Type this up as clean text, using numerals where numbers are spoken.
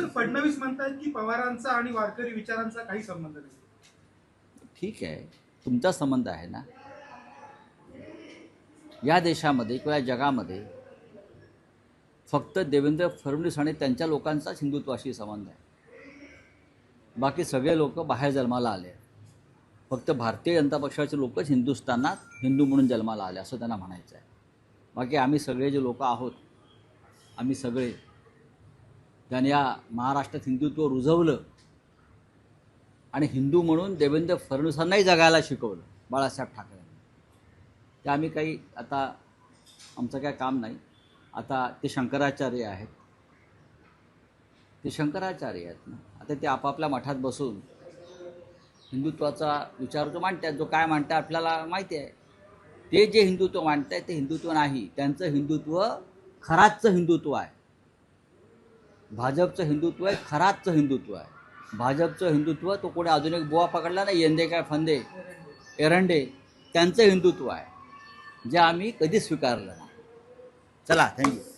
Sir, Fadnavis म्हणतात की पवारांचा आणि वारकरी विचारांचा काही संबंध नाही. ठीक आहे, तुमचा संबंध आहे ना. या देशामध्ये किंवा या जगामध्ये फक्त देवेंद्र फडणवीस आणि त्यांच्या लोकांचाच हिंदुत्वाशी संबंध आहे. बाकी सगळे लोक बाहेर जन्माला आले. फक्त भारतीय जनता पक्षाचे लोकच हिंदुस्थानात हिंदू म्हणून जन्माला आले असं त्यांना म्हणायचं आहे. बाकी आम्ही सगळे जे लोक आहोत, आम्ही सगळे ज्यांनी या महाराष्ट्रात हिंदुत्व रुजवलं आणि हिंदू म्हणून देवेंद्र फडणवीसांनाही जगायला शिकवलं बाळासाहेब ठाकरेंनी, ते आम्ही काही आता आमचं काय काम नाही. आता ते शंकराचार्य आहेत, ते शंकराचार्य आहेत ना. आता ते आपापल्या मठात बसून हिंदुत्वाचा विचार जो मांडतात, जो काय मांडतात आपल्याला माहिती आहे. ते जे हिंदुत्व मांडत आहेत ते हिंदुत्व नाही. त्यांचं हिंदुत्व खराचं हिंदुत्व आहे. भाजपचं हिंदुत्व आहे खराचं हिंदुत्व आहे. भाजपचं हिंदुत्व तो कोणी अजून एक बुवा पकडला ना, येंदे काय फंदे एरंडे, त्यांचं हिंदुत्व आहे जे आम्ही कधीच स्वीकारलं नाही. चला, थँक्यू.